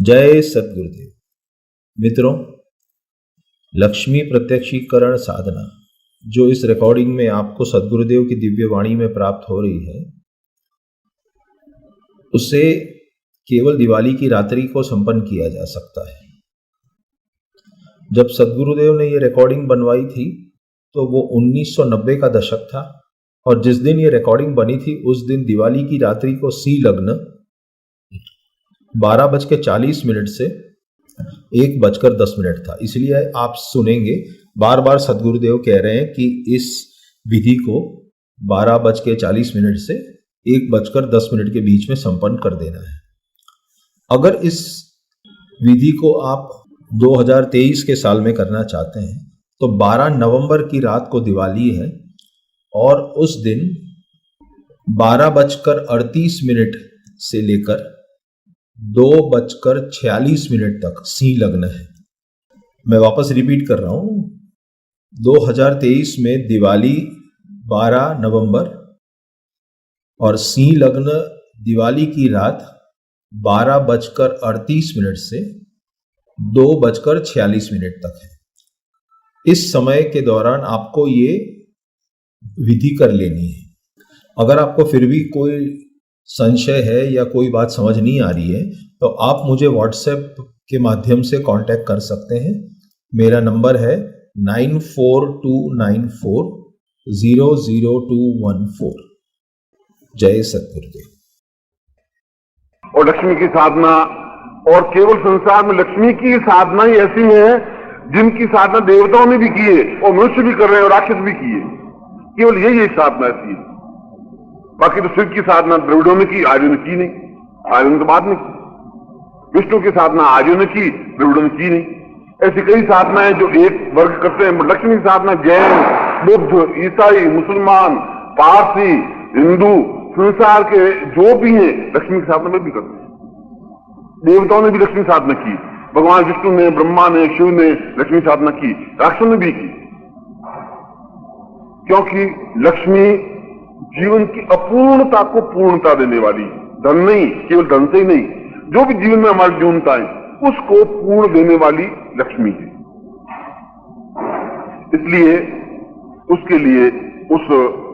जय सद्गुरुदेव। मित्रों, लक्ष्मी प्रत्यक्षीकरण साधना जो इस रिकॉर्डिंग में आपको सद्गुरुदेव की दिव्य वाणी में प्राप्त हो रही है, उसे केवल दिवाली की रात्रि को संपन्न किया जा सकता है। जब सद्गुरुदेव ने ये रिकॉर्डिंग बनवाई थी तो वो 1990 का दशक था और जिस दिन ये रिकॉर्डिंग बनी थी उस दिन दिवाली की रात्रि को सी लग्न 12:40 से 1:10 था। इसलिए आप सुनेंगे बार बार सद्गुरुदेव कह रहे हैं कि इस विधि को 12:40 से 1:10 के बीच में संपन्न कर देना है। अगर इस विधि को आप 2023 के साल में करना चाहते हैं तो 12 नवंबर की रात को दिवाली है और उस दिन 12:38 से लेकर 2:46 तक सी लग्न है। मैं वापस रिपीट कर रहा हूं, 2023 में दिवाली 12 नवंबर और सी लग्न दिवाली की रात 12:38 से 2:46 तक है। इस समय के दौरान आपको ये विधि कर लेनी है। अगर आपको फिर भी कोई संशय है या कोई बात समझ नहीं आ रही है तो आप मुझे व्हाट्सएप के माध्यम से कांटेक्ट कर सकते हैं। मेरा नंबर है 9429400214। जय सद्गुरुदेव। और लक्ष्मी की साधना, और केवल संसार में लक्ष्मी की साधना ही ऐसी है जिनकी साधना देवताओं ने भी की है और मनुष्य भी कर रहे हैं और राक्षस भी किए। केवल यही साधना ऐसी है। बाकी तो शिव की साधना द्रविड़ों ने की, आर्यों ने की नहीं। आर्यों ने तो बाद में की। विष्णु की साधना आर्यों ने की, द्रविड़ों ने की नहीं। ऐसी कई साधनाएं जो एक वर्ग करते हैं। लक्ष्मी की साधना जैन, बुद्ध, ईसाई, मुसलमान, पारसी, हिंदू, संसार के जो भी हैं लक्ष्मी की साधना में भी करते हैं। देवताओं ने भी लक्ष्मी साधना की, भगवान विष्णु ने, ब्रह्मा ने, शिव ने लक्ष्मी साधना की, राक्षसों ने भी की। क्योंकि लक्ष्मी जीवन की अपूर्णता को पूर्णता देने वाली, धन नहीं, केवल धन से ही नहीं, जो भी जीवन में हमारी न्यूनता है उसको पूर्ण देने वाली लक्ष्मी है। इसलिए उसके लिए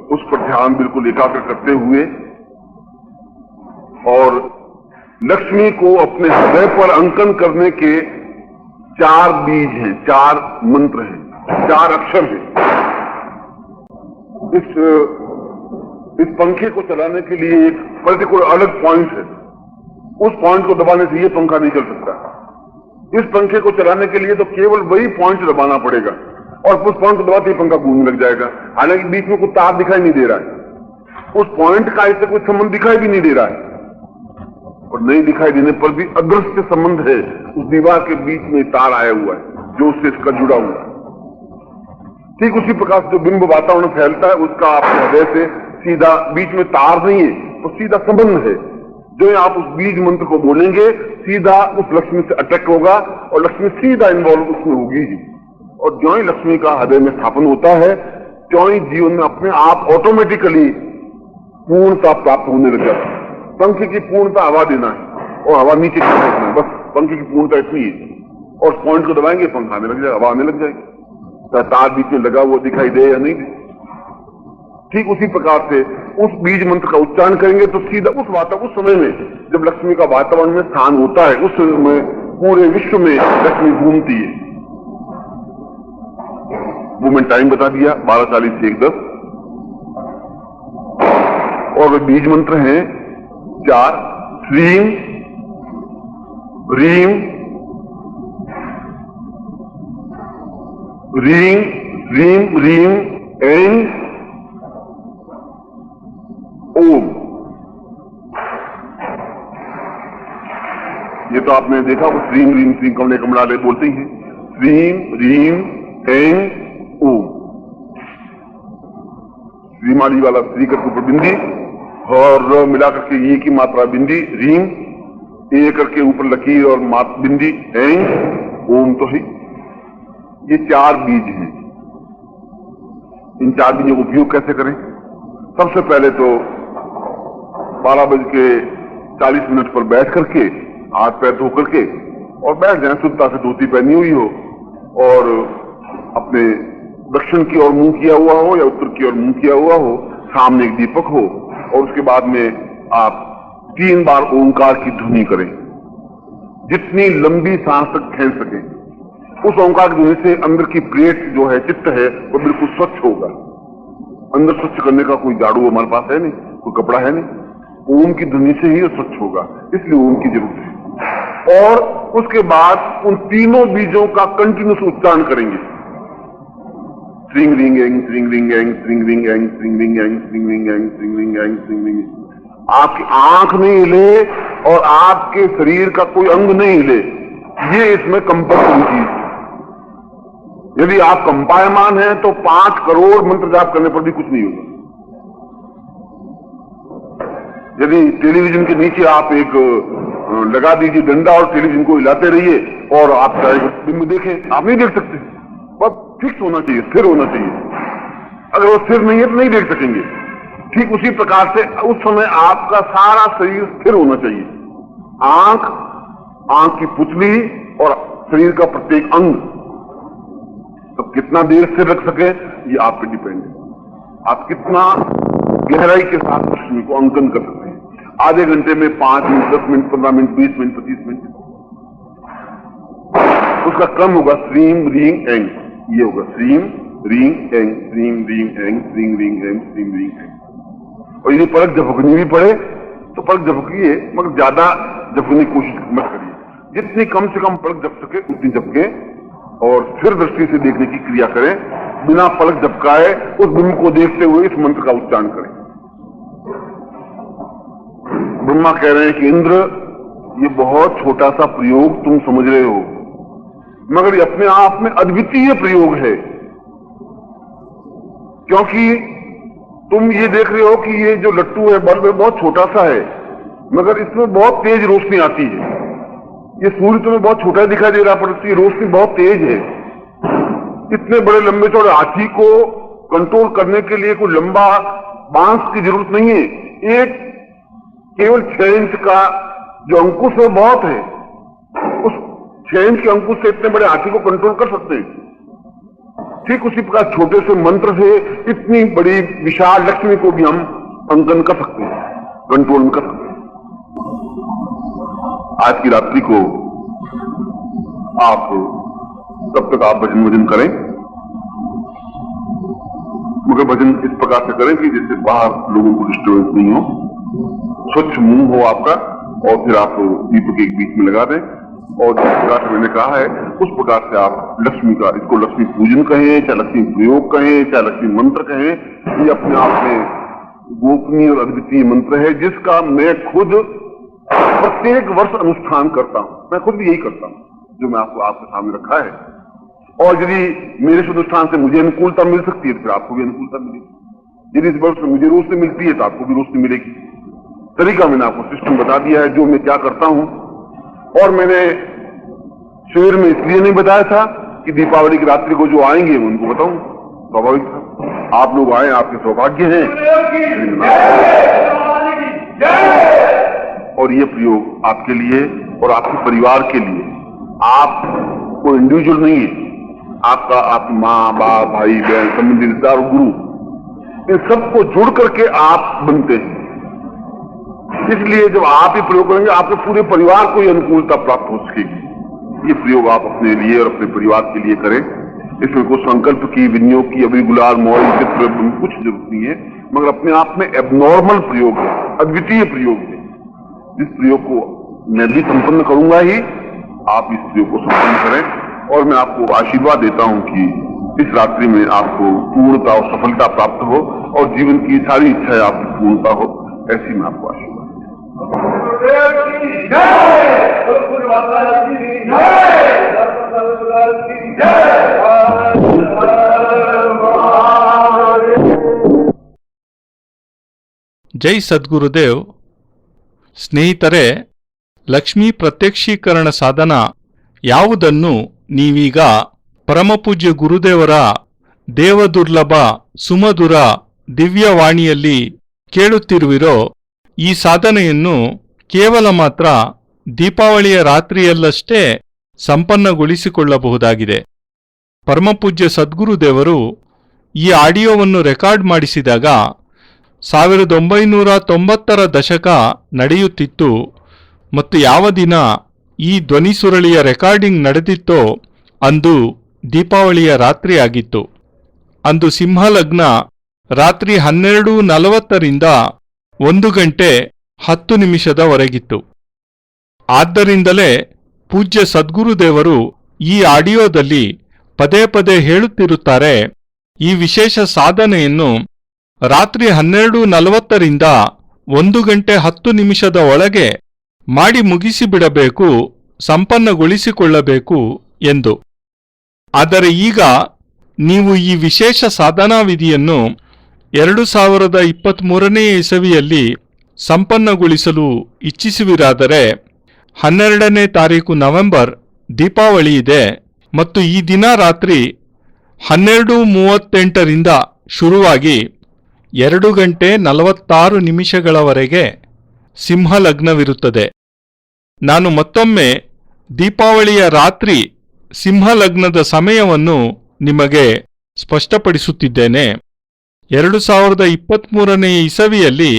उस पर ध्यान बिल्कुल एकाग्र करते हुए और लक्ष्मी को अपने हृदय पर अंकन करने के 4 बीज हैं, 4 मंत्र हैं, 4 अक्षर हैं। इस पंखे को चलाने के लिए एक पर्टिकुलर अलग पॉइंट है। उस पॉइंट को दबाने से ये पंखा नहीं चल सकता। इस पंखे को चलाने के लिए तो केवल वही पॉइंट दबाना पड़ेगा और उस पॉइंट को दबाते ही पंखा घूमने लग जाएगा। हालांकि बीच में कोई तार दिखाई नहीं दे रहा है, उस पॉइंट का इससे कोई संबंध दिखाई भी नहीं दे रहा है, और नहीं दिखाई देने पर भी अदृश्य संबंध है। उस दीवार के बीच में तार आया हुआ है जो उससे इसका जुड़ा हुआ है। ठीक उसी प्रकार से जो बिंब वातावरण फैलता है उसका आपके हृदय से सीधा, बीच में तार नहीं है तो सीधा संबंध है। जो आप उस बीज मंत्र को बोलेंगे सीधा उस लक्ष्मी से अटैक होगा और लक्ष्मी सीधा इन्वॉल्व उसमें होगी ही। और जो ही लक्ष्मी का हृदय में स्थापन होता है त्यों ही जीवन में अपने आप ऑटोमेटिकली पूर्णता प्राप्त होने लग जाता है। पंखे की पूर्णता हवा देना है और हवा नीचे फेंकना है, बस पंखे की पूर्णता इतनी है। और पॉइंट को दबाएंगे पंखा आने लग जाएगा, हवा आने लग जाएगी, तार बीच में लगा वो दिखाई दे या नहीं दे। ठीक उसी प्रकार से उस बीज मंत्र का उच्चारण करेंगे तो सीधा उस समय में जब लक्ष्मी का वातावरण में स्थान होता है उस समय पूरे विश्व में लक्ष्मी घूमती है। वो मैंने टाइम बता दिया, 12:40 से 1:10। और बीज मंत्र हैं 4, श्रीम, रीम, रीम, रीम, रीम, ऐं, ओम। ये तो आपने देखा वो श्रीम रीम श्रीम कमले कमलाले बोलते ही हैं। श्रीम, रीम, ऐं, ओम। श्रीमाली वाला श्री करके ऊपर बिंदी और मिला करके ये की मात्रा बिंदी, रीम, ए करके ऊपर लकीर और बिंदी, ऐं, ओम। तो ही ये 4 बीज हैं। इन 4 बीजों को उपयोग कैसे करें? सबसे पहले तो 12:40 पर बैठ करके हाथ पैर धो करके और बैठ जाए, शुद्धता से धोती पहनी हुई हो और अपने दक्षिण की ओर मुंह किया हुआ हो या उत्तर की ओर मुंह किया हुआ हो, सामने एक दीपक हो और उसके बाद में आप 3 बार ओंकार की ध्वनि करें, जितनी लंबी सांस तक खींच सके। उस ओंकार की ध्वनि से अंदर की प्लेट जो है, चित्त है, वो बिल्कुल स्वच्छ होगा। अंदर स्वच्छ करने का कोई झाड़ू हमारे पास है नहीं, कोई कपड़ा है नहीं, ओम की ध्वनि से ही स्वच्छ होगा, इसलिए ओम की जरूरत है। और उसके बाद उन तीनों बीजों का कंटिन्यूस उच्चारण करेंगे, स्रिंग रिंग एंग, स्रिंग रिंग एंग, स्रिंग रिंग एंग, स्रिंग रिंग एंग, स्रिंग रिंग एंग, स्रिंग रिंग एंग, स्रिंग रिंग। आपकी आंख नहीं हिले और आपके शरीर का कोई अंग नहीं हिले, ये इसमें कंपल्सरी चीज है। यदि आप कंपायमान हैं तो 5 करोड़ मंत्र जाप करने पर भी कुछ नहीं होगा। यदि टेलीविजन के नीचे आप एक लगा दीजिए डंडा और टेलीविजन को हिलाते रहिए और आप फिल्म देखें, आप नहीं देख सकते। बस फिक्स होना चाहिए, स्थिर होना चाहिए। अगर वो स्थिर नहीं है तो नहीं देख सकेंगे। ठीक उसी प्रकार से उस समय आपका सारा शरीर स्थिर होना चाहिए। आंख की पुतली और शरीर का प्रत्येक अंग, तो कितना देर स्थिर रख सके ये आप पे डिपेंड है। आप कितना गहराई के साथ लक्ष्मी को अंकन कर सकते हैं। आधे घंटे में 5 minute, 10 minute, 15 minute, 20 minute, 25 minute, उसका क्रम होगा श्रीम रींग एंग। ये होगा श्रीम रींग एंग, श्रीम रींग एंग, श्रीम रींग एंग, श्रीम रींग एंग। और यदि पलक झपकनी भी पड़े तो पलक झपकिए, मगर ज्यादा झपकने की कोशिश मत करिए। जितनी कम से कम पलक झपक सके उतनी झपके और स्थिर दृष्टि से देखने की क्रिया करें। बिना पलक झपकाए उस बिंब को देखते हुए इस मंत्र का उच्चारण करें। ब्रह्मा कह रहे हैं कि इंद्र, ये बहुत छोटा सा प्रयोग तुम समझ रहे हो, मगर ये अपने आप में अद्वितीय प्रयोग है। क्योंकि तुम ये देख रहे हो कि ये जो लट्टू है बल्ब बहुत छोटा सा है, मगर इसमें बहुत तेज रोशनी आती है। ये सूर्य तुम्हें बहुत छोटा दिखाई दे रहा, पर इसकी रोशनी बहुत तेज है। इतने बड़े लंबे चौड़े हाथी को कंट्रोल करने के लिए कोई लंबा बांस की जरूरत नहीं है। एक केवल 6 इंच का जो अंकुश है बहुत है, उस 6 इंच के अंकुश से इतने बड़े हाथी को कंट्रोल कर सकते हैं। ठीक उसी प्रकार छोटे से मंत्र से इतनी बड़ी विशाल लक्ष्मी को भी हम अंकन कर सकते हैं, कंट्रोल कर सकते हैं। आज की रात्रि को आप तब तक आप भजन वजन करें, मगर भजन इस प्रकार से करें कि जिससे बाहर लोगों को डिस्टर्बेंस नहीं हो, स्वच्छ मुंह हो आपका, और फिर आप दीपक एक बीच में लगा दें। और जिस प्रकार से मैंने कहा है उस प्रकार से आप लक्ष्मी का, इसको लक्ष्मी पूजन कहें, चाहे लक्ष्मी प्रयोग कहें, चाहे लक्ष्मी मंत्र कहें, ये अपने आप में गोपनीय और अद्वितीय मंत्र है, जिसका मैं खुद प्रत्येक वर्ष अनुष्ठान करता हूं। मैं खुद भी यही करता हूं जो मैं आपको आपके सामने रखा है। और यदि मेरे इस अनुष्ठान से मुझे अनुकूलता मिल सकती है तो फिर आपको भी अनुकूलता मिलेगी। यदि इस वर्ष मुझे रोशनी मिलती है तो आपको भी रोशनी मिलेगी। तरीका मैंने आपको सिस्टम बता दिया है, जो मैं क्या करता हूं। और मैंने शिविर में इसलिए नहीं बताया था कि दीपावली की रात्रि को जो आएंगे मैं उनको बताऊं, स्वाभाविक था। आप लोग आए, आपके सौभाग्य हैं। और ये प्रयोग आपके लिए और आपके परिवार के लिए, आप कोई इंडिविजुअल नहीं है, आपका, आप माँ बाप भाई बहन संबंधी रिश्तेदार गुरु, इन सबको जुड़ करके आप बनते हैं। इसलिए जब आप ये प्रयोग करेंगे आपके पूरे परिवार को ये अनुकूलता प्राप्त हो सकेगी। ये प्रयोग आप अपने लिए और अपने परिवार के लिए करें। इसमें कोई संकल्प की, विनियोग की, अभी गुलाल मोहर चित्र कुछ जरूरत नहीं है, मगर अपने आप में एबनॉर्मल प्रयोग है, अद्वितीय प्रयोग है। इस प्रयोग को मैं भी संपन्न करूंगा ही, आप इस प्रयोग को संपन्न करें। और मैं आपको आशीर्वाद देता हूं कि इस रात्रि में आपको पूर्णता और सफलता प्राप्त हो और जीवन की सारी इच्छाएं आपकी पूर्णता हो, ऐसी मैं आपको आशीर्वाद। ಜೈ ಸದ್ಗುರುದೇವ್. ಸ್ನೇಹಿತರೆ, ಲಕ್ಷ್ಮೀ ಪ್ರತ್ಯಕ್ಷೀಕರಣ ಸಾಧನ ಯಾವುದನ್ನು ನೀವೀಗ ಪರಮಪೂಜ್ಯ ಗುರುದೇವರ ದೇವದುರ್ಲಭ ಸುಮಧುರ ದಿವ್ಯವಾಣಿಯಲ್ಲಿ ಕೇಳುತ್ತಿರುವಿರೋ, ಈ ಸಾಧನೆಯನ್ನು ಕೇವಲ ಮಾತ್ರ ದೀಪಾವಳಿಯ ರಾತ್ರಿಯಲ್ಲಷ್ಟೇ ಸಂಪನ್ನಗೊಳಿಸಿಕೊಳ್ಳಬಹುದಾಗಿದೆ. ಪರಮಪೂಜ್ಯ ಸದ್ಗುರುದೇವರು ಈ ಆಡಿಯೋವನ್ನು ರೆಕಾರ್ಡ್ ಮಾಡಿಸಿದಾಗ 1990ರ ದಶಕ ನಡೆಯುತ್ತಿತ್ತು ಮತ್ತು ಯಾವ ದಿನ ಈ ಧ್ವನಿಸುರಳಿಯ ರೆಕಾರ್ಡಿಂಗ್ ನಡೆದಿತ್ತೋ ಅಂದು ದೀಪಾವಳಿಯ ರಾತ್ರಿಯಾಗಿತ್ತು. ಅಂದು ಸಿಂಹಲಗ್ನ ರಾತ್ರಿ 12:40ರಿಂದ 1 ಗಂಟೆ 10 ನಿಮಿಷದವರೆಗಿತ್ತು. ಆದ್ದರಿಂದಲೇ ಪೂಜ್ಯ ಸದ್ಗುರುದೇವರು ಈ ಆಡಿಯೋದಲ್ಲಿ ಪದೇ ಪದೇ ಹೇಳುತ್ತಿರುತ್ತಾರೆ, ಈ ವಿಶೇಷ ಸಾಧನೆಯನ್ನು ರಾತ್ರಿ 12:40ರಿಂದ 1 ಗಂಟೆ 10 ನಿಮಿಷದ ಒಳಗೆ ಮಾಡಿ ಮುಗಿಸಿಬಿಡಬೇಕು, ಸಂಪನ್ನಗೊಳಿಸಿಕೊಳ್ಳಬೇಕು ಎಂದು. ಆದರೆ ಈಗ ನೀವು ಈ ವಿಶೇಷ ಸಾಧನಾ ವಿಧಿಯನ್ನು 2023ನೇ ಇಸವಿಯಲ್ಲಿ ಸಂಪನ್ನಗೊಳಿಸಲು ಇಚ್ಛಿಸುವಿರಾದರೆ 12ನೇ ತಾರೀಕು ನವೆಂಬರ್ ದೀಪಾವಳಿ ಇದೆ ಮತ್ತು ಈ ದಿನ ರಾತ್ರಿ 12:38ರಿಂದ ಶುರುವಾಗಿ 2 ಗಂಟೆ 46 ನಿಮಿಷಗಳವರೆಗೆ ಸಿಂಹಲಗ್ನವಿರುತ್ತದೆ. ನಾನು ಮತ್ತೊಮ್ಮೆ ದೀಪಾವಳಿಯ ರಾತ್ರಿ ಸಿಂಹಲಗ್ನದ ಸಮಯವನ್ನು ನಿಮಗೆ ಸ್ಪಷ್ಟಪಡಿಸುತ್ತಿದ್ದೇನೆ. 2023ನೇ ಇಸವಿಯಲ್ಲಿ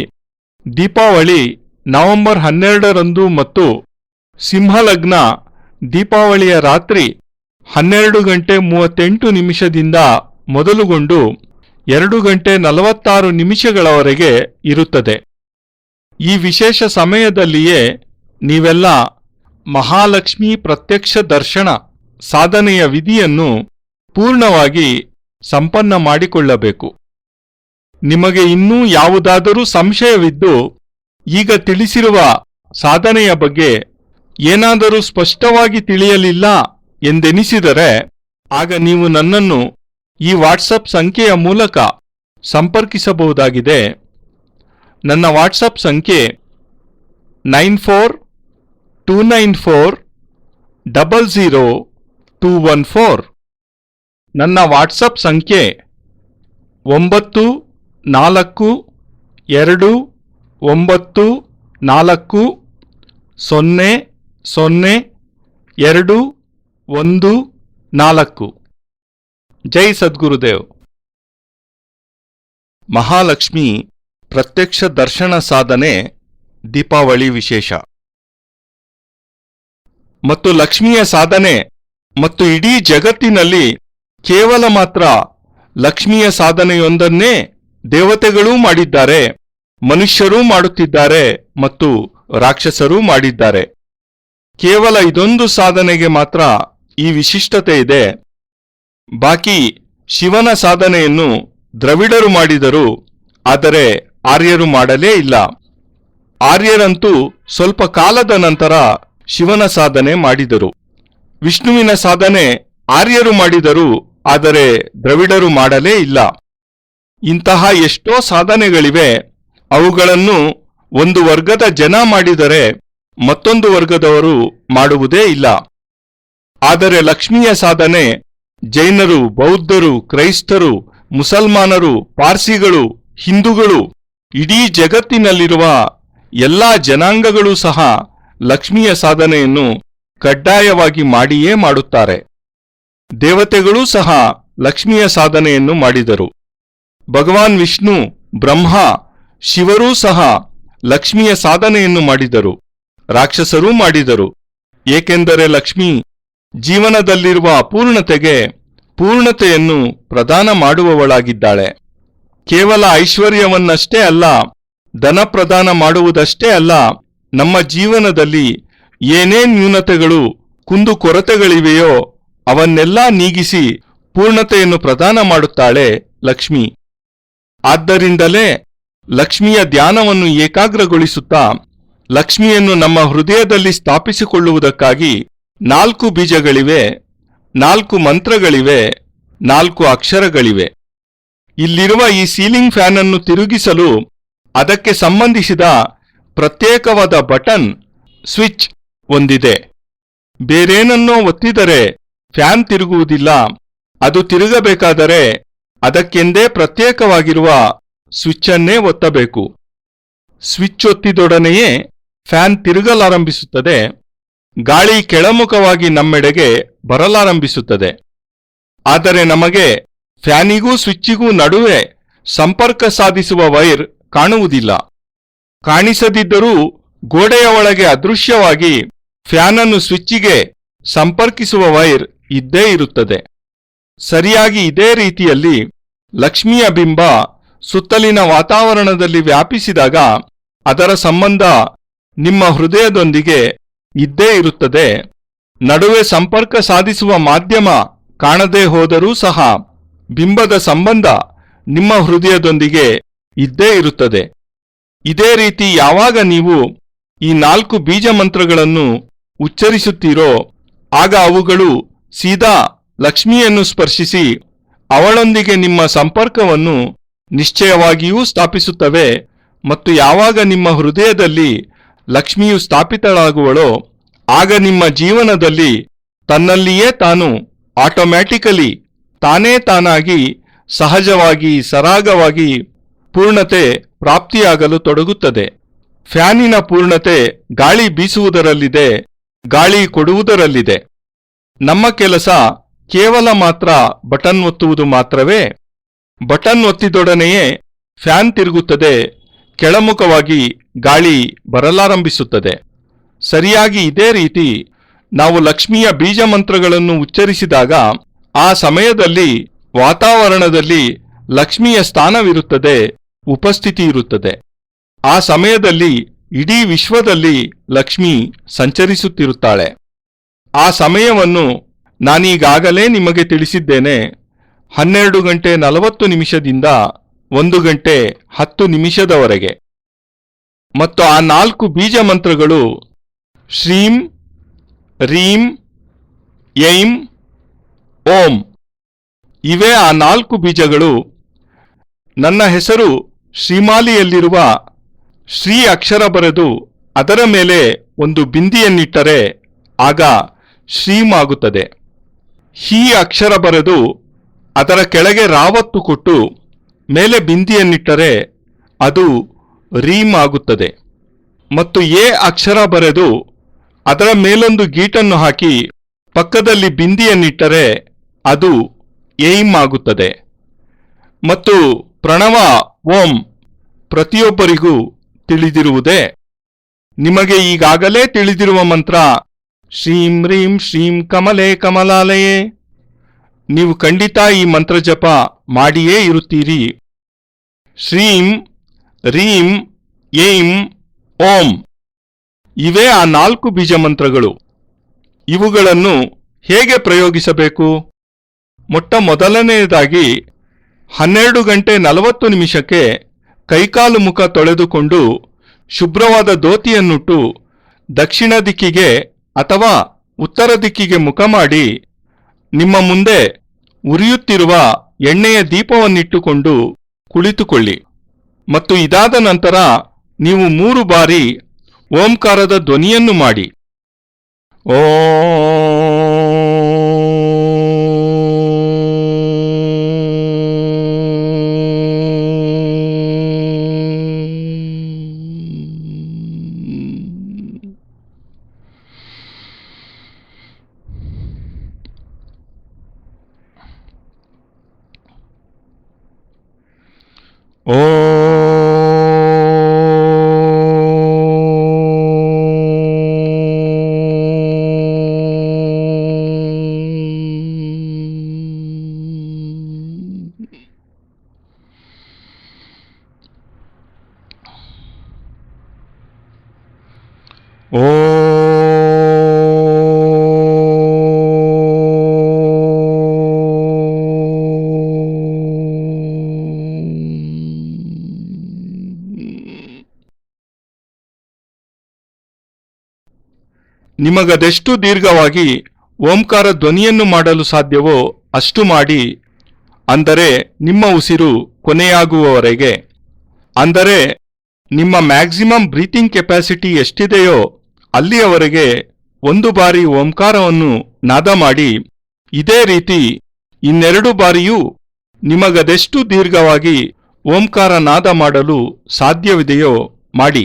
ದೀಪಾವಳಿ ನವೆಂಬರ್ 12ರಂದು ಮತ್ತು ಸಿಂಹಲಗ್ನ ದೀಪಾವಳಿಯ ರಾತ್ರಿ 12 ಗಂಟೆ 38 ನಿಮಿಷದಿಂದ ಮೊದಲುಗೊಂಡು 2 ಗಂಟೆ 46 ನಿಮಿಷಗಳವರೆಗೆ ಇರುತ್ತದೆ. ಈ ವಿಶೇಷ ಸಮಯದಲ್ಲಿಯೇ ನೀವೆಲ್ಲ ಮಹಾಲಕ್ಷ್ಮೀ ಪ್ರತ್ಯಕ್ಷ ದರ್ಶನ ಸಾಧನೆಯ ವಿಧಿಯನ್ನು ಪೂರ್ಣವಾಗಿ ಸಂಪನ್ನ ಮಾಡಿಕೊಳ್ಳಬೇಕು. ನಿಮಗೆ ಇನ್ನೂ ಯಾವುದಾದರೂ ಸಂಶಯವಿದ್ದು ಈಗ ತಿಳಿಸಿರುವ ಸಾಧನೆಯ ಬಗ್ಗೆ ಏನಾದರೂ ಸ್ಪಷ್ಟವಾಗಿ ತಿಳಿಯಲಿಲ್ಲ ಎಂದೆನಿಸಿದರೆ ಆಗ ನೀವು ನನ್ನನ್ನು ಈ ವಾಟ್ಸಪ್ ಸಂಖ್ಯೆಯ ಮೂಲಕ ಸಂಪರ್ಕಿಸಬಹುದಾಗಿದೆ. ನನ್ನ ವಾಟ್ಸಪ್ ಸಂಖ್ಯೆ 9429400214. ನನ್ನ ವಾಟ್ಸಪ್ ಸಂಖ್ಯೆ 9494000214. ಜೈ ಸದ್ಗುರುದೇವ್. ಮಹಾಲಕ್ಷ್ಮಿ ಪ್ರತ್ಯಕ್ಷ ದರ್ಶನ ಸಾಧನೆ ದೀಪಾವಳಿ ವಿಶೇಷ ಮತ್ತು ಲಕ್ಷ್ಮಿಯ ಸಾಧನೆ ಮತ್ತು ಇಡೀ ಜಗತ್ತಿನಲ್ಲಿ ಕೇವಲ ಮಾತ್ರ ಲಕ್ಷ್ಮಿಯ ಸಾಧನೆಯೊಂದನ್ನೇ ದೇವತೆಗಳೂ ಮಾಡಿದ್ದಾರೆ, ಮನುಷ್ಯರೂ ಮಾಡುತ್ತಿದ್ದಾರೆ ಮತ್ತು ರಾಕ್ಷಸರೂ ಮಾಡಿದ್ದಾರೆ. ಕೇವಲ ಇದೊಂದು ಸಾಧನೆಗೆ ಮಾತ್ರ ಈ ವಿಶಿಷ್ಟತೆ ಇದೆ. ಬಾಕಿ ಶಿವನ ಸಾಧನೆಯನ್ನು ದ್ರವಿಡರು ಮಾಡಿದರು, ಆದರೆ ಆರ್ಯರು ಮಾಡಲೇ ಇಲ್ಲ. ಆರ್ಯರಂತೂ ಸ್ವಲ್ಪ ಕಾಲದ ನಂತರ ಶಿವನ ಸಾಧನೆ ಮಾಡಿದರು. ವಿಷ್ಣುವಿನ ಸಾಧನೆ ಆರ್ಯರು ಮಾಡಿದರು, ಆದರೆ ದ್ರವಿಡರು ಮಾಡಲೇ ಇಲ್ಲ. ಇಂತಹ ಎಷ್ಟೋ ಸಾಧನೆಗಳಿವೆ. ಅವುಗಳನ್ನು ಒಂದು ವರ್ಗದ ಜನ ಮಾಡಿದರೆ ಮತ್ತೊಂದು ವರ್ಗದವರು ಮಾಡುವುದೇ ಇಲ್ಲ. ಆದರೆ ಲಕ್ಷ್ಮಿಯ ಸಾಧನೆ ಜೈನರು, ಬೌದ್ಧರು, ಕ್ರೈಸ್ತರು, ಮುಸಲ್ಮಾನರು, ಪಾರ್ಸಿಗಳು, ಹಿಂದೂಗಳು, ಇಡೀ ಜಗತ್ತಿನಲ್ಲಿರುವ ಎಲ್ಲಾ ಜನಾಂಗಗಳೂ ಸಹ ಲಕ್ಷ್ಮಿಯ ಸಾಧನೆಯನ್ನು ಕಡ್ಡಾಯವಾಗಿ ಮಾಡಿಯೇ ಮಾಡುತ್ತಾರೆ. ದೇವತೆಗಳೂ ಸಹ ಲಕ್ಷ್ಮಿಯ ಸಾಧನೆಯನ್ನು ಮಾಡಿದರು. ಭಗವಾನ್ ವಿಷ್ಣು, ಬ್ರಹ್ಮ, ಶಿವರೂ ಸಹ ಲಕ್ಷ್ಮಿಯ ಸಾಧನೆಯನ್ನು ಮಾಡಿದರು. ರಾಕ್ಷಸರೂ ಮಾಡಿದರು. ಏಕೆಂದರೆ ಲಕ್ಷ್ಮಿ ಜೀವನದಲ್ಲಿರುವ ಅಪೂರ್ಣತೆಗೆ ಪೂರ್ಣತೆಯನ್ನು ಪ್ರದಾನ ಮಾಡುವವಳಾಗಿದ್ದಾಳೆ. ಕೇವಲ ಐಶ್ವರ್ಯವನ್ನಷ್ಟೇ ಅಲ್ಲ, ಧನ ಪ್ರದಾನ ಮಾಡುವುದಷ್ಟೇ ಅಲ್ಲ, ನಮ್ಮ ಜೀವನದಲ್ಲಿ ಏನೇ ನ್ಯೂನತೆಗಳು, ಕುಂದುಕೊರತೆಗಳಿವೆಯೋ ಅವನ್ನೆಲ್ಲ ನೀಗಿಸಿ ಪೂರ್ಣತೆಯನ್ನು ಪ್ರದಾನ ಮಾಡುತ್ತಾಳೆ ಲಕ್ಷ್ಮಿ. ಆದ್ದರಿಂದಲೇ ಲಕ್ಷ್ಮಿಯ ಧ್ಯಾನವನ್ನು ಏಕಾಗ್ರಗೊಳಿಸುತ್ತಾ ಲಕ್ಷ್ಮಿಯನ್ನು ನಮ್ಮ ಹೃದಯದಲ್ಲಿ ಸ್ಥಾಪಿಸಿಕೊಳ್ಳುವುದಕ್ಕಾಗಿ 4 ಬೀಜಗಳಿವೆ, 4 ಮಂತ್ರಗಳಿವೆ, 4 ಅಕ್ಷರಗಳಿವೆ. ಇಲ್ಲಿರುವ ಈ ಸೀಲಿಂಗ್ ಫ್ಯಾನ್ ಅನ್ನು ತಿರುಗಿಸಲು ಅದಕ್ಕೆ ಸಂಬಂಧಿಸಿದ ಪ್ರತ್ಯೇಕವಾದ ಬಟನ್, ಸ್ವಿಚ್ ಒಂದಿದೆ. ಬೇರೇನನ್ನೋ ಒತ್ತಿದರೆ ಫ್ಯಾನ್ ತಿರುಗುವುದಿಲ್ಲ. ಅದು ತಿರುಗಬೇಕಾದರೆ ಅದಕ್ಕೆಂದೇ ಪ್ರತ್ಯೇಕವಾಗಿರುವ ಸ್ವಿಚ್ ಅನ್ನೇ ಒತ್ತಬೇಕು. ಸ್ವಿಚ್ ಒತ್ತಿದೊಡನೆಯೇ ಫ್ಯಾನ್ ತಿರುಗಲಾರಂಭಿಸುತ್ತದೆ. ಗಾಳಿ ಕೆಳಮುಖವಾಗಿ ನಮ್ಮೆಡೆಗೆ ಬರಲಾರಂಭಿಸುತ್ತದೆ. ಆದರೆ ನಮಗೆ ಫ್ಯಾನಿಗೂ ಸ್ವಿಚ್ಚಿಗೂ ನಡುವೆ ಸಂಪರ್ಕ ಸಾಧಿಸುವ ವೈರ್ ಕಾಣುವುದಿಲ್ಲ. ಕಾಣಿಸದಿದ್ದರೂ ಗೋಡೆಯ ಒಳಗೆ ಅದೃಶ್ಯವಾಗಿ ಫ್ಯಾನ್ ಅನ್ನು ಸ್ವಿಚ್ಚಿಗೆ ಸಂಪರ್ಕಿಸುವ ವೈರ್ ಇದ್ದೇ ಇರುತ್ತದೆ. ಸರಿಯಾಗಿ ಇದೇ ರೀತಿಯಲ್ಲಿ ಲಕ್ಷ್ಮಿಯ ಬಿಂಬ ಸುತ್ತಲಿನ ವಾತಾವರಣದಲ್ಲಿ ವ್ಯಾಪಿಸಿದಾಗ ಅದರ ಸಂಬಂಧ ನಿಮ್ಮ ಹೃದಯದೊಂದಿಗೆ ಇದ್ದೇ ಇರುತ್ತದೆ. ನಡುವೆ ಸಂಪರ್ಕ ಸಾಧಿಸುವ ಮಾಧ್ಯಮ ಕಾಣದೇ ಹೋದರೂ ಸಹ ಬಿಂಬದ ಸಂಬಂಧ ನಿಮ್ಮ ಹೃದಯದೊಂದಿಗೆ ಇದ್ದೇ ಇರುತ್ತದೆ. ಇದೇ ರೀತಿ ಯಾವಾಗ ನೀವು ಈ 4 ಬೀಜ ಮಂತ್ರಗಳನ್ನು ಉಚ್ಚರಿಸುತ್ತೀರೋ ಆಗ ಅವುಗಳು ಸೀದಾ ಲಕ್ಷ್ಮಿಯನ್ನು ಸ್ಪರ್ಶಿಸಿ ಅವಳೊಂದಿಗೆ ನಿಮ್ಮ ಸಂಪರ್ಕವನ್ನು ನಿಶ್ಚಯವಾಗಿಯೂ ಸ್ಥಾಪಿಸುತ್ತವೆ. ಮತ್ತು ಯಾವಾಗ ನಿಮ್ಮ ಹೃದಯದಲ್ಲಿ ಲಕ್ಷ್ಮಿಯು ಸ್ಥಾಪಿತಳಾಗುವಳೋ ಆಗ ನಿಮ್ಮ ಜೀವನದಲ್ಲಿ ತನ್ನಲ್ಲಿಯೇ ತಾನು ಆಟೋಮ್ಯಾಟಿಕಲಿ ತಾನೇ ತಾನಾಗಿ ಸಹಜವಾಗಿ ಸರಾಗವಾಗಿ ಪೂರ್ಣತೆ ಪ್ರಾಪ್ತಿಯಾಗಲು ತೊಡಗುತ್ತದೆ. ಫ್ಯಾನಿನ ಪೂರ್ಣತೆ ಗಾಳಿ ಬೀಸುವುದರಲ್ಲಿದೆ, ಗಾಳಿ ಕೊಡುವುದರಲ್ಲಿದೆ. ನಮ್ಮ ಕೆಲಸ ಕೇವಲ ಮಾತ್ರ ಬಟನ್ ಒತ್ತುವುದು ಮಾತ್ರವೇ. ಬಟನ್ ಒತ್ತಿದೊಡನೆಯೇ ಫ್ಯಾನ್ ತಿರುಗುತ್ತದೆ, ಕೆಳಮುಖವಾಗಿ ಗಾಳಿ ಬರಲಾರಂಭಿಸುತ್ತದೆ. ಸರಿಯಾಗಿ ಇದೇ ರೀತಿ ನಾವು ಲಕ್ಷ್ಮಿಯ ಬೀಜ ಮಂತ್ರಗಳನ್ನು ಉಚ್ಚರಿಸಿದಾಗ ಆ ಸಮಯದಲ್ಲಿ ವಾತಾವರಣದಲ್ಲಿ ಲಕ್ಷ್ಮಿಯ ಸ್ಥಾನವಿರುತ್ತದೆ, ಉಪಸ್ಥಿತಿ ಇರುತ್ತದೆ. ಆ ಸಮಯದಲ್ಲಿ ಇಡೀ ವಿಶ್ವದಲ್ಲಿ ಲಕ್ಷ್ಮಿ ಸಂಚರಿಸುತ್ತಿರುತ್ತಾಳೆ. ಆ ಸಮಯವನ್ನು ನಾನೀಗಾಗಲೇ ನಿಮಗೆ ತಿಳಿಸಿದ್ದೇನೆ. 12:40 1 ಗಂಟೆ 10 ಮತ್ತು ಆ 4 ಬೀಜ ಮಂತ್ರಗಳು ಶ್ರೀಂ ರೀಂ ಯೈಂ ಓಂ. ಇವೇ ಆ 4 ಬೀಜಗಳು. ನನ್ನ ಹೆಸರು ಶ್ರೀಮಾಲಿಯಲ್ಲಿರುವ ಶ್ರೀ ಅಕ್ಷರ ಬರೆದು ಅದರ ಮೇಲೆ ಒಂದು ಬಿಂದಿಯನ್ನಿಟ್ಟರೆ ಆಗ ಶ್ರೀಂ ಆಗುತ್ತದೆ. ಹೀ ಅಕ್ಷರ ಬರೆದು ಅದರ ಕೆಳಗೆ ರಾವತ್ತು ಕೊಟ್ಟು ಮೇಲೆ ಬಿಂದಿಯನ್ನಿಟ್ಟರೆ ಅದು ರೀಂ ಆಗುತ್ತದೆ. ಮತ್ತು ಎ ಅಕ್ಷರ ಬರೆದು ಅದರ ಮೇಲೊಂದು ಗೀಟನ್ನು ಹಾಕಿ ಪಕ್ಕದಲ್ಲಿ ಬಿಂದಿಯನ್ನಿಟ್ಟರೆ ಅದು ಏಂ ಆಗುತ್ತದೆ. ಮತ್ತು ಪ್ರಣವ ಓಂ ಪ್ರತಿಯೊಬ್ಬರಿಗೂ ತಿಳಿದಿರುವುದೇ. ನಿಮಗೆ ಈಗಾಗಲೇ ತಿಳಿದಿರುವ ಮಂತ್ರ ಶ್ರೀಂ ರೀಂ ಶ್ರೀಂ ಕಮಲೆ ಕಮಲಾಲಯೇ. ನೀವು ಖಂಡಿತ ಈ ಮಂತ್ರ ಜಪ ಮಾಡಿಯೇ ಇರುತ್ತೀರಿ. ಶ್ರೀಂ ರೀಂ ಏಂ ಓಂ ಇವೇ ಆ 4 ಬೀಜ ಮಂತ್ರಗಳು. ಇವುಗಳನ್ನು ಹೇಗೆ ಪ್ರಯೋಗಿಸಬೇಕು? ಮೊದಲನೆಯದಾಗಿ 12:40 ಕೈಕಾಲು ಮುಖ ತೊಳೆದುಕೊಂಡು ಶುಭ್ರವಾದ ಧೋತಿಯನ್ನುಟ್ಟು ದಕ್ಷಿಣ ದಿಕ್ಕಿಗೆ ಅಥವಾ ಉತ್ತರ ದಿಕ್ಕಿಗೆ ಮುಖ ಮಾಡಿ ನಿಮ್ಮ ಮುಂದೆ ಉರಿಯುತ್ತಿರುವ ಎಣ್ಣೆಯ ದೀಪವನ್ನಿಟ್ಟುಕೊಂಡು ಕುಳಿತುಕೊಳ್ಳಿ. ಮತ್ತು ಇದಾದ ನಂತರ ನೀವು 3 ಬಾರಿ ಓಂಕಾರದ ಧ್ವನಿಯನ್ನು ಮಾಡಿ. ನಿಮಗದೆಷ್ಟು ದೀರ್ಘವಾಗಿ ಓಂಕಾರ ಧ್ವನಿಯನ್ನು ಮಾಡಲು ಸಾಧ್ಯವೋ ಅಷ್ಟು ಮಾಡಿ. ಅಂದರೆ ನಿಮ್ಮ ಉಸಿರು ಕೊನೆಯಾಗುವವರೆಗೆ. ಅಂದರೆ ನಿಮ್ಮ ಮ್ಯಾಕ್ಸಿಮಮ್ ಬ್ರೀತಿಂಗ್ ಕೆಪಾಸಿಟಿ ಎಷ್ಟಿದೆಯೋ ಅಲ್ಲಿಯವರೆಗೆ 1 ಬಾರಿ ಓಂಕಾರವನ್ನು ನಾದ ಮಾಡಿ. ಇದೇ ರೀತಿ 2 ಬಾರಿಯೂ ನಿಮಗದೆಷ್ಟು ದೀರ್ಘವಾಗಿ ಓಂಕಾರ ನಾದ ಮಾಡಲು ಸಾಧ್ಯವಿದೆಯೋ ಮಾಡಿ.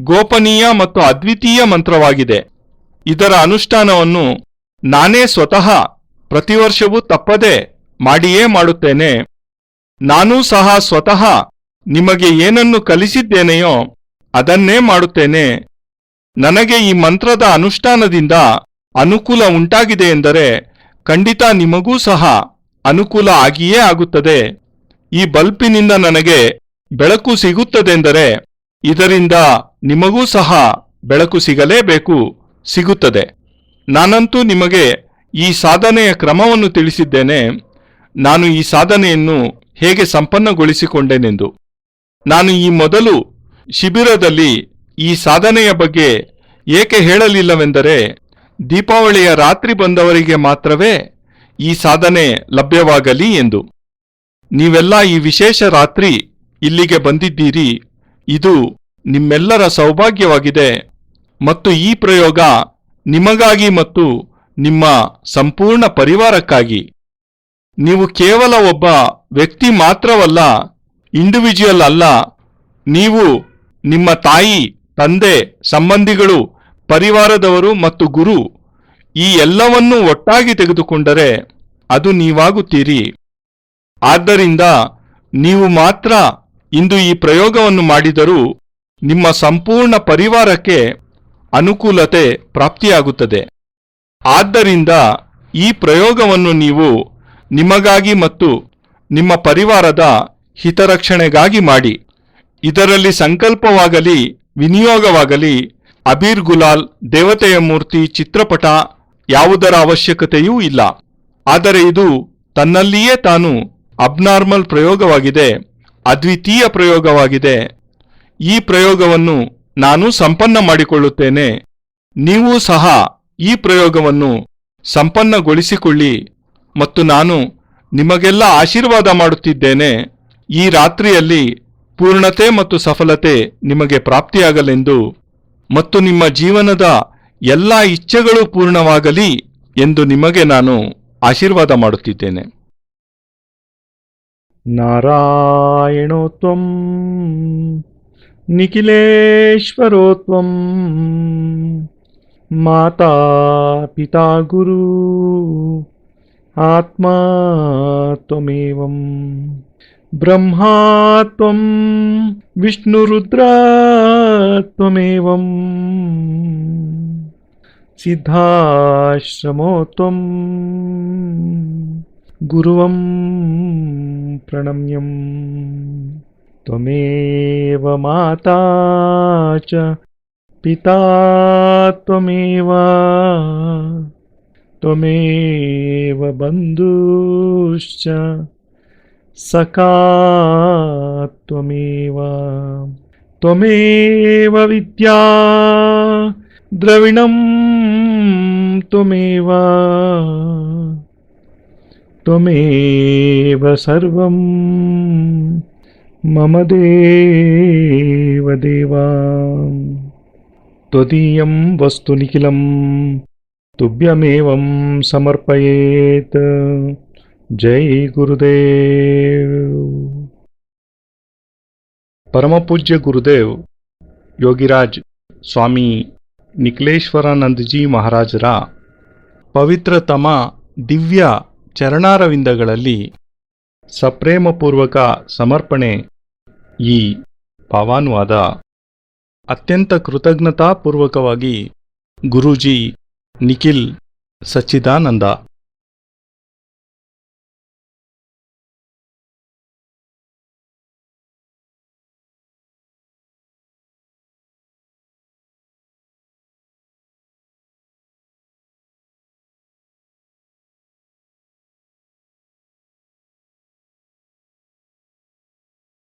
ಗೋಪನೀಯ ಮತ್ತು ಅದ್ವಿತೀಯ ಮಂತ್ರವಾಗಿದೆ. ಇದರ ಅನುಷ್ಠಾನವನ್ನು ನಾನೇ ಸ್ವತಃ ಪ್ರತಿ ವರ್ಷವೂ ತಪ್ಪದೆ ಮಾಡಿಯೇ ಮಾಡುತ್ತೇನೆ. ನಾನೂ ಸಹ ಸ್ವತಃ ನಿಮಗೆ ಏನನ್ನು ಕಲಿಸಿದ್ದೇನೆಯೋ ಅದನ್ನೇ ಮಾಡುತ್ತೇನೆ. ನನಗೆ ಈ ಮಂತ್ರದ ಅನುಷ್ಠಾನದಿಂದ ಅನುಕೂಲ ಉಂಟಾಗಿದೆ ಎಂದರೆ ಖಂಡಿತ ನಿಮಗೂ ಸಹ ಅನುಕೂಲ ಆಗಿಯೇ ಆಗುತ್ತದೆ. ಈ ಬಲ್ಪಿನಿಂದ ನನಗೆ ಬೆಳಕು ಸಿಗುತ್ತದೆಂದರೆ ಇದರಿಂದ ನಿಮಗೂ ಸಹ ಬೆಳಕು ಸಿಗಲೇಬೇಕು, ಸಿಗುತ್ತದೆ. ನಾನಂತೂ ನಿಮಗೆ ಈ ಸಾಧನೆಯ ಕ್ರಮವನ್ನು ತಿಳಿಸಿದ್ದೇನೆ. ನಾನು ಈ ಸಾಧನೆಯನ್ನು ಹೇಗೆ ಸಂಪನ್ನಗೊಳಿಸಿಕೊಂಡೆನೆಂದು. ನಾನು ಈ ಮೊದಲು ಶಿಬಿರದಲ್ಲಿ ಈ ಸಾಧನೆಯ ಬಗ್ಗೆ ಏಕೆ ಹೇಳಲಿಲ್ಲವೆಂದರೆ ದೀಪಾವಳಿಯ ರಾತ್ರಿ ಬಂದವರಿಗೆ ಮಾತ್ರವೇ ಈ ಸಾಧನೆ ಲಭ್ಯವಾಗಲಿ ಎಂದು. ನೀವೆಲ್ಲ ಈ ವಿಶೇಷ ರಾತ್ರಿ ಇಲ್ಲಿಗೆ ಬಂದಿದ್ದೀರಿ. ಇದು ನಿಮ್ಮೆಲ್ಲರ ಸೌಭಾಗ್ಯವಾಗಿದೆ ಮತ್ತು ಈ ಪ್ರಯೋಗ ನಿಮಗಾಗಿ ಮತ್ತು ನಿಮ್ಮ ಸಂಪೂರ್ಣ ಪರಿವಾರಕ್ಕಾಗಿ. ನೀವು ಕೇವಲ ಒಬ್ಬ ವ್ಯಕ್ತಿ ಮಾತ್ರವಲ್ಲ, ಇಂಡಿವಿಜುವಲ್ ಅಲ್ಲ. ನೀವು ನಿಮ್ಮ ತಾಯಿ, ತಂದೆ, ಸಂಬಂಧಿಗಳು, ಪರಿವಾರದವರು ಮತ್ತು ಗುರು ಈ ಎಲ್ಲವನ್ನೂ ಒಟ್ಟಾಗಿ ತೆಗೆದುಕೊಂಡರೆ ಅದು ನೀವಾಗುತ್ತೀರಿ. ಆದ್ದರಿಂದ ನೀವು ಮಾತ್ರ ಇಂದು ಈ ಪ್ರಯೋಗವನ್ನು ಮಾಡಿದರೂ ನಿಮ್ಮ ಸಂಪೂರ್ಣ ಪರಿವಾರಕ್ಕೆ ಅನುಕೂಲತೆ ಪ್ರಾಪ್ತಿಯಾಗುತ್ತದೆ. ಆದ್ದರಿಂದ ಈ ಪ್ರಯೋಗವನ್ನು ನೀವು ನಿಮಗಾಗಿ ಮತ್ತು ನಿಮ್ಮ ಪರಿವಾರದ ಹಿತರಕ್ಷಣೆಗಾಗಿ ಮಾಡಿ. ಇದರಲ್ಲಿ ಸಂಕಲ್ಪವಾಗಲಿ ವಿನಿಯೋಗವಾಗಲಿ ಅಬೀರ್ ಗುಲಾಲ್, ದೇವತೆಯ ಮೂರ್ತಿ, ಚಿತ್ರಪಟ ಯಾವುದರ ಅವಶ್ಯಕತೆಯೂ ಇಲ್ಲ. ಆದರೆ ಇದು ತನ್ನಲ್ಲಿಯೇ ತಾನು ಅಬ್ನಾರ್ಮಲ್ ಪ್ರಯೋಗವಾಗಿದೆ, ಅದ್ವಿತೀಯ ಪ್ರಯೋಗವಾಗಿದೆ. ಈ ಪ್ರಯೋಗವನ್ನು ನಾನು ಸಂಪನ್ನ ಮಾಡಿಕೊಳ್ಳುತ್ತೇನೆ. ನೀವೂ ಸಹ ಈ ಪ್ರಯೋಗವನ್ನು ಸಂಪನ್ನಗೊಳಿಸಿಕೊಳ್ಳಿ ಮತ್ತು ನಾನು ನಿಮಗೆಲ್ಲ ಆಶೀರ್ವಾದ ಮಾಡುತ್ತಿದ್ದೇನೆ. ಈ ರಾತ್ರಿಯಲ್ಲಿ ಪೂರ್ಣತೆ ಮತ್ತು ಸಫಲತೆ ನಿಮಗೆ ಪ್ರಾಪ್ತಿಯಾಗಲೆಂದು ಮತ್ತು ನಿಮ್ಮ ಜೀವನದ ಎಲ್ಲ ಇಚ್ಛೆಗಳು ಪೂರ್ಣವಾಗಲಿ ಎಂದು ನಿಮಗೆ ನಾನು ಆಶೀರ್ವಾದ ಮಾಡುತ್ತಿದ್ದೇನೆ. ನಾರಾಯಣೋ ತ್ವಂ ನಿಖಿಲೇಶ್ವರೋ ತ್ವಂ ಮಾತಾ ಪಿತಾ ಗುರು ಆತ್ಮಾ ತ್ವಮೇವಂ ಬ್ರಹ್ಮಾ ತ್ವಂ ವಿಷ್ಣುರುದ್ರ ತ್ವಮೇವಂ ಸಿದ್ಧಾಶ್ರಮೋ ತ್ವಂ ಗುರುವಂ ಪ್ರಣಮ್ಯಂ ತ್ವಮೇವ ಮಾತಾ ಚ ಪಿತಾ ತ್ವಮೇವ ತ್ವಮೇವ ಬಂಧುಶ್ಚ ಸಖಾ ತ್ವಮೇವ ತ್ವಮೇವ ವಿದ್ಯಾ ದ್ರವಿಣಂ ತ್ವಮೇವ ತ್ವಮೇವ ಸರ್ವಂ ಮಮ ದೇವ ದೇವಾ ತ್ವದೀಯಂ ವಸ್ತು ನಿಖಿಲಂ ತುಭ್ಯಮೇವಂ ಸಮರ್ಪಯೇತ್. ಜೈ ಗುರುದೇವ್. ಪರಮಪೂಜ್ಯ ಗುರುದೇವ್ ಯೋಗಿರಾಜ್ ಸ್ವಾಮಿ ನಿಖಿಲೇಶ್ವರಾನಂದಜಿ ಮಹಾರಾಜರ ಪವಿತ್ರತಮ ದಿವ್ಯ ಚರಣಾರವಿಂದಗಳಲ್ಲಿ ಸಪ್ರೇಮಪೂರ್ವಕ ಸಮರ್ಪಣೆ ಈ ಭಾವಾನುವಾದ. ಅತ್ಯಂತ ಕೃತಜ್ಞತಾಪೂರ್ವಕವಾಗಿ ಗುರೂಜಿ ನಿಖಿಲ್ ಸಚ್ಚಿದಾನಂದ